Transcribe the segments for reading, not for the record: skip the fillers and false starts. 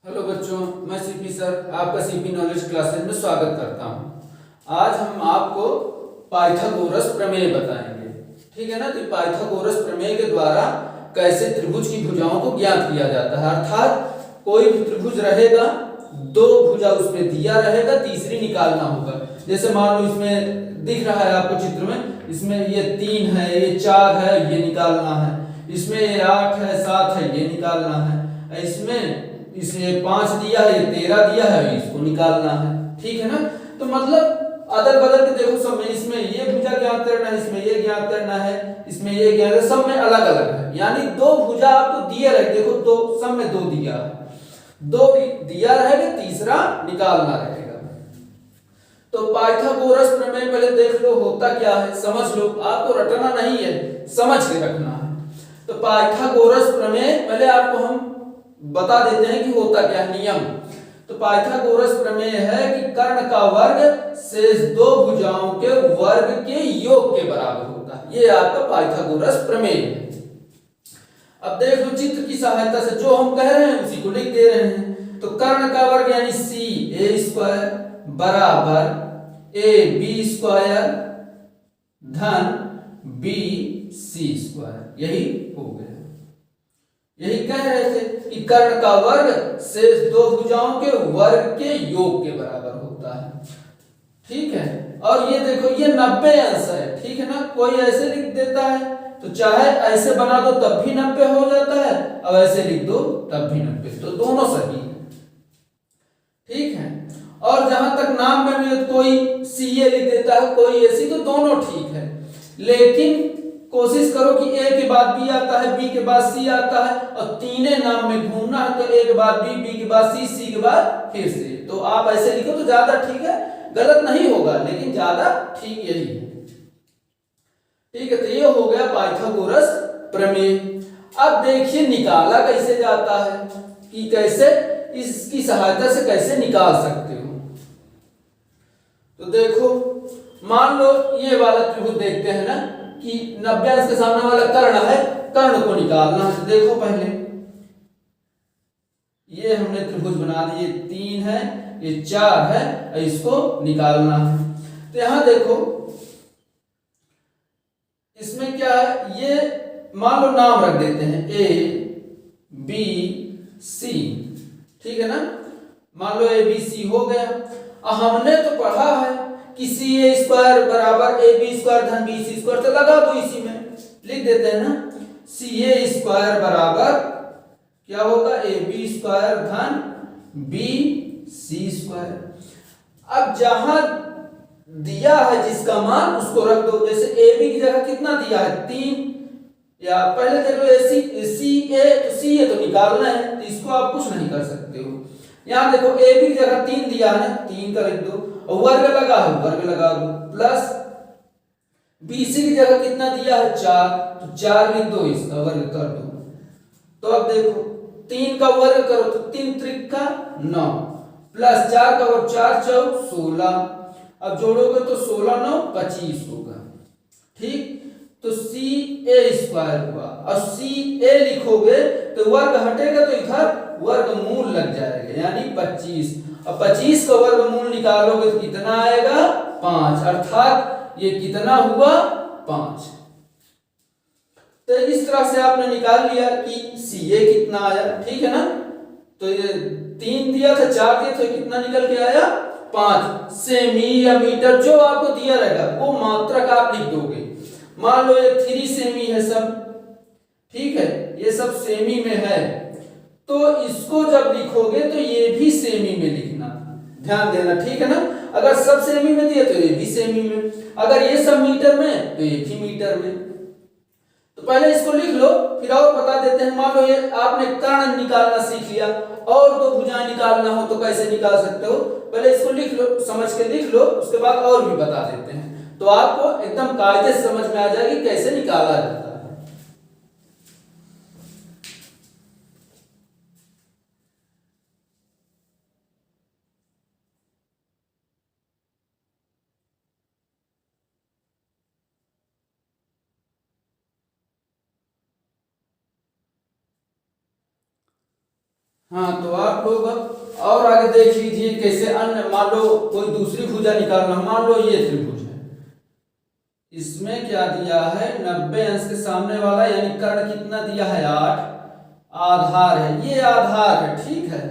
Hello बच्चों, मैं CP sir आपका सीपी नॉलेज क्लासेस में स्वागत करता हूं। आज हम आपको पाइथागोरस प्रमेय बताएंगे। ठीक है ना। तो पाइथागोरस प्रमेय के द्वारा कैसे त्रिभुज की भुजाओं को ज्ञात किया जाता है, अर्थात कोई भी त्रिभुज रहेगा, दो भुजा उसमें दिया रहेगा, तीसरी निकालना होगा। जैसे मान लो इसमें दिख रहा है आपको चित्र में, इसमें ये 3 है, ये 4 है, ये निकालना है। इसमें ये 8 है, 7 है, ये निकालना है। इसमें इसे 5 दिया है, 13 दिया है, इसको निकालना है। ठीक है ना। तो मतलब अदल बदल के देखो, सब में इसमें ये भुजा ज्ञात करना है, इसमें ये ज्ञात करना है, इसमें ये ज्ञात है, सब में अलग अलग है। यानी दो भुजा आपको दिए रहे, देखो दो, सब में दो दिया है, दो दिया रहेगा, तीसरा निकालना रहेगा। तो पाइथागोरस प्रमेय पहले देख लो होता क्या है, समझ लो। आपको रटना नहीं है, समझ के रखना है। तो पाइथागोरस प्रमेय पहले आपको हम बता देते हैं कि होता क्या है, नियम। तो पाइथागोरस प्रमेय है कि कर्ण का वर्ग शेष दो भुजाओं के वर्ग के योग के बराबर होता है। ये आपका पाइथागोरस प्रमेय है। अब देख लो चित्र की सहायता से जो हम कह रहे हैं उसी को लिख दे रहे हैं। तो कर्ण का वर्ग यानी सी ए स्क्वायर बराबर ए बी स्क्वायर धन बी सी स्क्वायर, यही हो गया। यही कह रहे थे कि कर्ण का वर्ग शेष दो भुजाओं के वर्ग के योग के बराबर होता है। ठीक है। और ये देखो ये 90 अंश है। ठीक है ना। कोई ऐसे लिख देता है तो चाहे ऐसे बना दो तब भी 90 हो जाता है, अब ऐसे लिख दो तब भी 90, तो दोनों सही है। ठीक है। और जहां तक नाम में भी कोई सीए लिख देता है, कोई एसी, तो दोनों ठीक है। लेकिन कोशिश करो कि ए के बाद बी आता है, बी के बाद सी आता है, और तीनों नाम में घूमना है। तो ए के बाद बी, बी के बाद सी, सी के बाद फिर से। तो आप ऐसे लिखो तो ज्यादा ठीक है, गलत नहीं होगा, लेकिन ज्यादा ठीक यही है। ठीक है। तो ये हो गया पाइथागोरस प्रमेय। अब देखिए निकाला कैसे जाता है, कि कैसे इसकी सहायता से कैसे निकाल सकते हो। तो देखो मान लो ये वाला त्रिभुज देखते हैं ना, कि 90 अंश के सामने वाला कर्ण है, कर्ण को निकालना है। तो देखो पहले ये हमने त्रिभुज बना दिए, 3 है, ये 4 है, इसको निकालना है। तो यहां देखो इसमें क्या है, ये मान लो नाम रख देते हैं ए बी सी। ठीक है ना। मान लो ए बी सी हो गया। हमने तो पढ़ा है कि सी ए स्क्वायर बराबर ए बी स्क्वायर धन बी सी स्क्वायर, तो लगा दो इसी में, लिख देते हैं ना, सी ए स्क्वायर बराबर क्या होगा, ए बी स्क्वायर धन बी सी स्क्वायर। अब जहां दिया है जिसका मान उसको रख दो। जैसे ए बी की जगह कितना दिया है, 3, या पहले देख लो ए सी ए, तो सी ए तो निकालना है, तो इसको आप कुछ नहीं कर सकते हो। यहां देखो ए बी की जगह 3 दिया है ना, 3 का लिख दो, और वर्ग लगा है, वर्ग लगा दो, प्लस बी सी की जगह कितना दिया है, 4, तो 4 लिख दो, इसका वर्ग कर दो। तो अब देखो 3 का वर्ग करो तो 3 त्रिका 9, प्लस 4 का वर्ग 4 चौक 16, अब जोड़ोगे तो 16 9 25 होगा। ठीक। तो सी ए स्क्वायर हुआ, और सी ए लिखोगे तो वर्ग हटेगा तो इधर वर्गमूल लग जाएगा, यानी 25। अब 25 का वर्गमूल निकालोगे तो कितना आएगा, 5, अर्थात ये कितना हुआ, 5। तो इस तरह से आपने निकाल लिया कि सी ए कितना आया। ठीक है ना। तो ये 3 दिया था, 4 दिया, तो कितना निकल के आया, 5 सेमी या मीटर, जो आपको दिया रहेगा वो मात्रक आप लिख दोगे। मान लो ये 3 सेमी है सब, ठीक है, ये सब सेमी में है, तो इसको जब लिखोगे तो ये भी सेमी में लिखना, ध्यान देना। ठीक है ना। अगर सब सेमी में दिए तो ये भी सेमी में, अगर ये सब मीटर में तो ये भी मीटर में। तो पहले इसको लिख लो, फिर और बता देते हैं। मान लो ये आपने कर्ण निकालना सीख लिया, और दो भुजाएं निकालना हो तो कैसे निकाल सकते हो, पहले इसको लिख लो, समझ के लिख लो, उसके बाद और भी बता देते हैं, तो आपको एकदम कायदे से समझ में आ जाएगी कैसे निकाला जाता है। हाँ, तो आप लोग और आगे देख लीजिए कैसे अन्य, मान लो कोई दूसरी भुजा निकालना, मान लो ये त्रिभुज है, इसमें क्या दिया है 90 अंश के सामने वाला, यानी कर्ण कितना दिया है 8, आधार है, ये आधार है, ठीक है,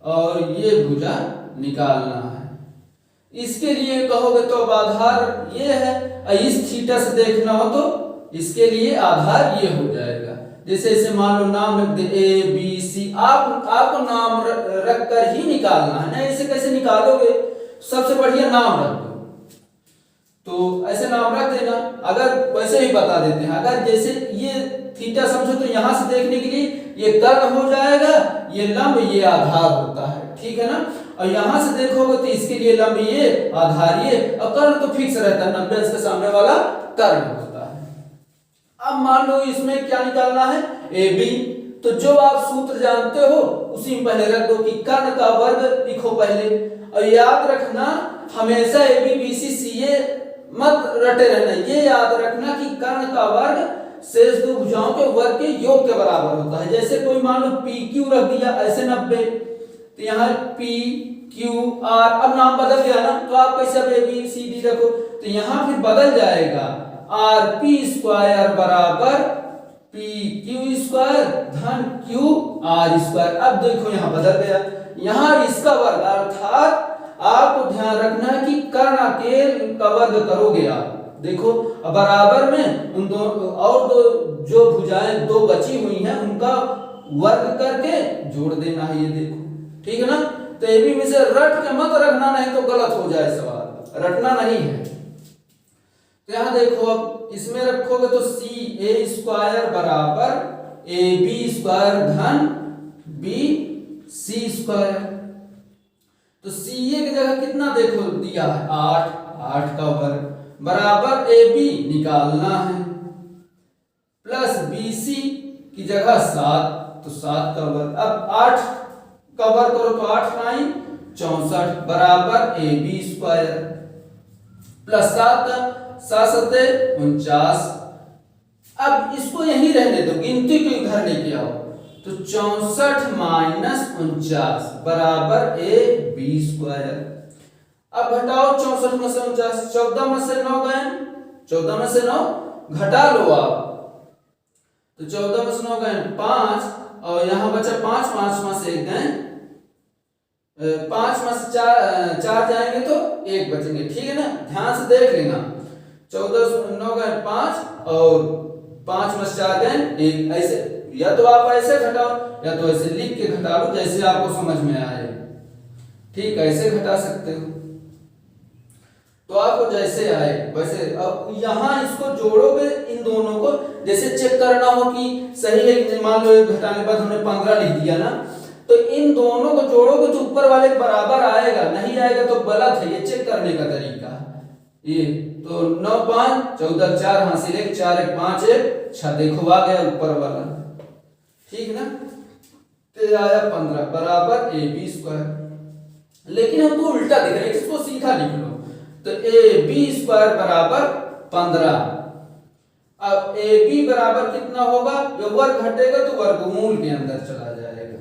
और ये भुजा निकालना है। इसके लिए कहोगे तो अब आधार ये है, इस थीटा से देखना हो तो इसके लिए आधार ये हो जाएगा। जैसे इसे मान लो नाम रख दे ए बी सी, आपको नाम रख कर ही निकालना है ना, इसे कैसे निकालोगे, सबसे बढ़िया नाम रख दो, तो ऐसे नाम रख देना। अगर वैसे ही बता देते हैं, अगर जैसे ये थीटा समझो तो यहां से देखने के लिए ये कर्ण हो जाएगा, ये लंब, ये आधार होता है, ठीक है ना, और यहां से देखोगे तो इसके लिए लंब ये, आधार ये, और कर्ण तो फिक्स रहता है, 90 के सामने वाला कर्ण होता है। अब मान लो इसमें क्या निकालना है ए बी, तो जो आप सूत्र जानते हो उसी में पहले रख दो कि कर्ण का वर्ग लिखो पहले, और याद रखना हमेशा ए बी बी सी सी ए मत रटे रहना, ये याद रखना कि कर्ण का वर्ग शेष दो भुजाओं के वर्ग के योग के बराबर होता है। जैसे कोई मान लो पी क्यू रख दिया ऐसे 90, तो यहाँ पी क्यू आर, अब नाम बदल गया ना, तो आप कैसे अब ए बी सी डी रखो, तो यहाँ फिर बदल जाएगा आर पी स्क्वायर बराबर पी क्यू स्क्वायर धन क्यू आर स्क्वायर। अब देखो यहाँ बदल गया, यहाँ इसका वर्ग, अर्थात आपको ध्यान रखना है कि कर्ण के का वर्ग करोगे आप, देखो बराबर में उन दो और दो जो भुजाएं दो बची हुई हैं उनका वर्ग करके जोड़ देना है, ये देखो, ठीक है ना। तो ए बी में से रट के मत रखना, नहीं तो गलत हो जाए सवाल, रटना नहीं है। तो यहां देखो अब इसमें रखोगे तो सी ए स्क्वायर बराबर ए बी स्क्वायर धन बी सी स्क्वायर, तो सी ए की जगह कितना देखो दिया है 8, 8 का वर्ग बराबर ए बी निकालना है, प्लस बी सी की जगह 7, तो 7 का वर्ग, अब 8 का वर्ग करो तो 8 9 64 बराबर ए बी स्क्वायर प्लस 7 7 49। अब इसको यही रहने दो, गिनती को इधर लेके आओ, तो 64 माइनस 49 बराबर ए बी स्क्वायर। अब घटाओ 64 में से 49, 14 में से 9 गए, 14 में से 9 घटा लो आप, तो 14 में से 9 गए 5, और यहाँ बचा 5, 5 में से 1 गए 5 में से 4 जाएंगे तो 1 बचेंगे, ठीक है ना, ध्यान से देख लेना, 14 से 9 गए 5 और 5 में से 4 गए 1, ऐसे या तो आप ऐसे घटाओ या तो ऐसे लिख के घटा लो, जैसे आपको समझ में आए, ठीक, ऐसे घटा सकते हो, तो आपको जैसे आए वैसे। अब यहाँ इसको जोड़ोगे इन दोनों को, जैसे चेक करना हो कि सही है, मान लो घटाने के बाद हमने 15 लिख दिया ना, तो इन दोनों को जोड़ोगे तो ऊपर वाले के बराबर आएगा, नहीं आएगा तो गलत है, ये चेक करने का तरीका ये। तो 9 5 14 4 हासिल 1 4 1 5 1 6, देखो आ गया ऊपर वाला, ठीक ना, तो आया 15 बराबर ए बी स्क्वायर। लेकिन हमको उल्टा दिख रहा है, इसको सीधा लिख लो, तो ए बी स्क्वायर बराबर 15। अब ए बी बराबर कितना होगा, जो वर्ग घटेगा तो वर्गमूल के अंदर चला जाएगा,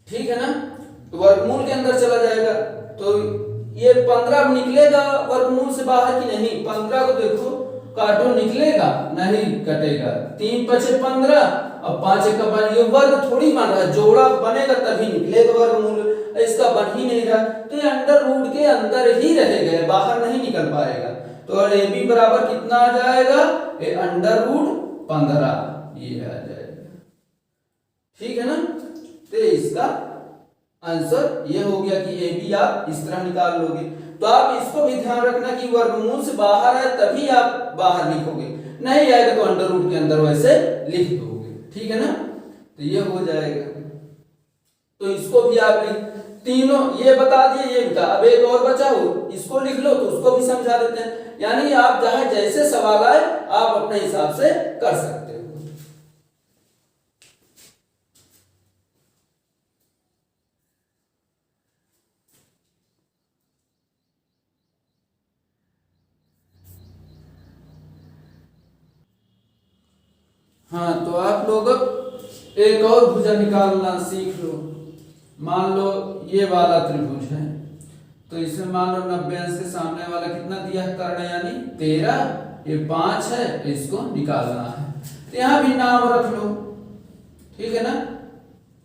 ठीक है ना, तो वर्गमूल के अंदर चला जाएगा, तो ये 15 निकलेगा वर्गमूल से बाहर की नहीं, 15 को देखो काटो, निकलेगा नहीं, कटेगा, 3 5 15 और 5 1 5, ये वर्ग थोड़ी बन रहा है, जोड़ा बनेगा तभी निकलेगा वर्गमूल, इसका बन ही नहीं रहा, तो ये अंडर रूट के अंदर ही रहेगा, बाहर नहीं निकल पाएगा, तो ए बी बराबर कितना आ जाएगा, ये अंडर रूट 15 ये आ जाएगा, ठीक है ना। तो इसका आंसर ये हो गया कि ए बी आप इस तरह निकाल लोगे। तो आप इसको भी ध्यान रखना कि वर्गमूल से बाहर है तभी आप बाहर लिखोगे, नहीं आएगा तो अंडर रूट के अंदर वैसे लिख दोगे, ठीक है ना, तो ये हो जाएगा। तो इसको भी आप लिख, तीनों ये बता दिए, ये बता, अब एक और बचा हो, इसको लिख लो तो उसको भी समझा देते हैं, यानी आप जहां जैसे सवाल आए आप अपने हिसाब से कर सकते हो। हाँ, तो आप लोग एक और भुजा निकालना सीख लो। मान लो ये वाला त्रिभुज है, तो इसमें मान लो 90 अंश के सामने वाला कितना दिया है कर्ण यानी 13, ये 5 है, तो इसको निकालना है। तो यहाँ भी नाम रख लो, ठीक है ना।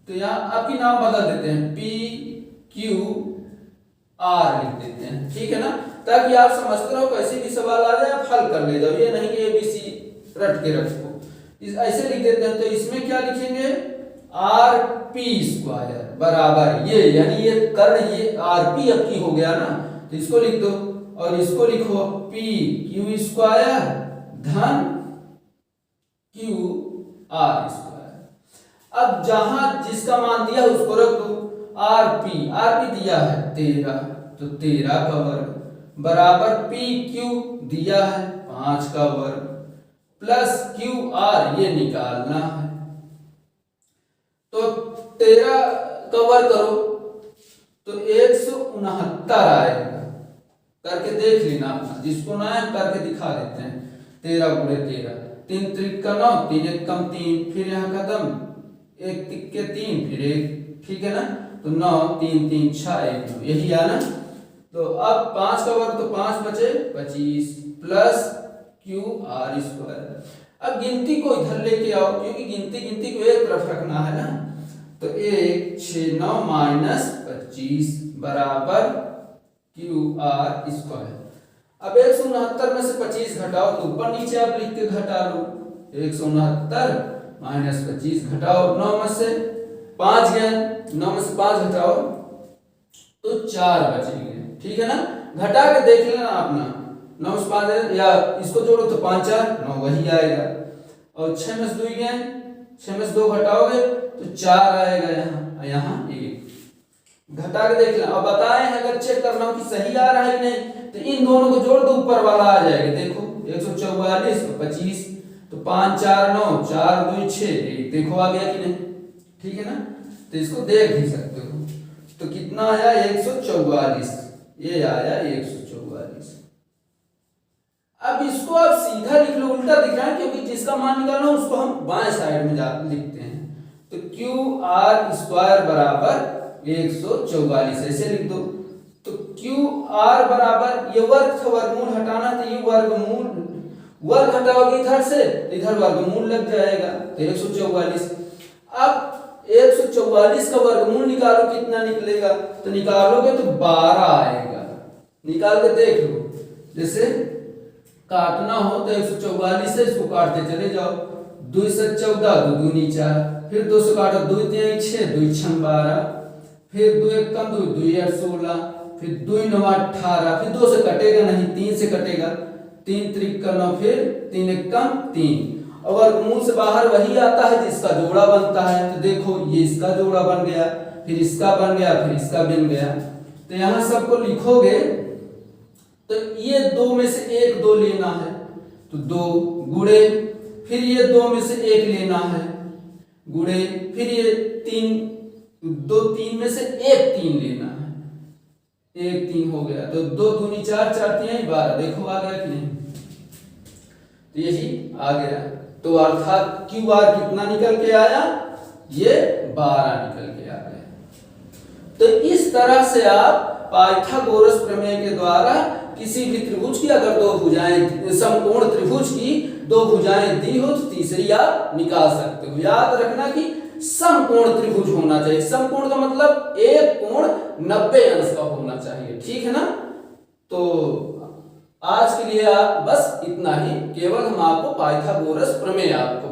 तो यहाँ आपकी नाम बदल देते हैं, PQR लिख देते हैं, ठीक है ना, ताकि आप समझते रहो कैसे भी सवाल आ जाए आप हल कर ले जाओ, ये नहीं कि ABC रट के रखो। ऐसे लिख देते हैं। तो इसमें क्या लिखेंगे, RP² बराबर ये, यानी ये कर्ण ये RP आपकी हो गया ना, तो इसको लिख दो और इसको लिखो PQ² धन QR²। अब जहां जिसका मान दिया उसको रख दो। RP दिया है 13, तो 13 का वर्ग बराबर PQ दिया है 5 का वर्ग प्लस QR ये निकालना है। तो 13 का वर्ग करो तो 169 आएगा। करके देख लेना अपना, जिसको ना है करके दिखा देते हैं। 13 गुणे 13, 3 त्रिक का 9, 3 एक कम 3, फिर यहाँ खत्म, 1 तिक के 3, फिर 1, ठीक है ना। तो 9 3 3 6 1 9, यही है ना। तो अब 5 का वर्ग तो 5 बचे 25 प्लस QR²। अब गिनती को इधर लेके आओ, क्योंकि गिनती को एक तरफ रखना है ना। तो 1 6 9 माइनस 25 बराबर QR²। अब 169 में से 25 घटाओ तो ऊपर नीचे आप लिख के घटा लो। 169 माइनस 25 घटाओ, 9 में से 5 गए, 9 में से 5 घटाओ तो 4 बचेंगे, ठीक है ना। घटा के देख लेना अपना, 9 में से 5 या इसको जोड़ो तो 5 4 9 वही आएगा। और 6 में से 2 गए, 6 में से 2 घटाओगे तो 4 आएगा यहाँ, यहाँ 1 घटा के देख लेना। अब बताएं अगर चेक करना हो कि सही आ रहा है कि नहीं, तो इन दोनों को जोड़ दो, ऊपर वाला आ जाएगा। देखो 144 और 25, तो 5 4 9 4 2 6 1, देखो आ गया कि नहीं, ठीक है ना। तो इसको देख भी सकते हो। तो कितना आया 144, ये आया 144। अब इसको आप सीधा लिख लो, उल्टा दिख रहा है क्योंकि जिसका मान निकालना उसको हम बाएं साइड में जा लिखते हैं। तो QR² बराबर 144 ऐसे लिख दो। तो QR बराबर ये वर्ग था, वर्गमूल हटाना, तो ये वर्गमूल, वर्ग हटाओगे इधर से इधर वर्गमूल लग जाएगा, तो 144। अब 144 का वर्गमूल निकालो कितना निकलेगा, तो निकालोगे तो 12 आएगा। निकाल के देख लो, जैसे काटना हो तो 144 से इसको काटते चले जाओ। 2 से 14, 2 दूनी 4, फिर 2 से काटो 2 3 6, 2 6 12, फिर 2 1 कम 2 2 8 16, फिर 2 9 18, फिर 2 से कटेगा नहीं, 3 से कटेगा, 3 त्रिक का 9, फिर 3 1 कम 3। और वर्गमूल से बाहर वही आता है जिसका जोड़ा बनता है। तो देखो ये इसका जोड़ा बन गया, फिर इसका बन गया, फिर इसका बन गया। तो यहाँ सबको लिखोगे तो ये 2 में से 1 2 लेना है, तो 2 गुणे, फिर ये 2 में से 1 लेना है गुणे, फिर ये 3 2 3 में से 1 3 लेना है, 1 3 हो गया। तो 2 दूनी 4 4 3 12, देखो आ गया कि नहीं, तो यही आ गया। तो अर्थात QR कितना निकल के आया, ये 12 निकल के आ गया। तो इस तरह से आप पाइथागोरस प्रमेय के द्वारा किसी भी त्रिभुज की अगर 2 भुजाएं, समकोण त्रिभुज की 2 भुजाएं दी हो तो तीसरी आप निकाल सकते हो। याद रखना कि समकोण त्रिभुज होना चाहिए। समकोण का मतलब एक कोण 90 अंश का होना चाहिए, ठीक है ना। तो आज के लिए आप बस इतना ही, केवल हम आपको पाइथागोरस प्रमेय आपको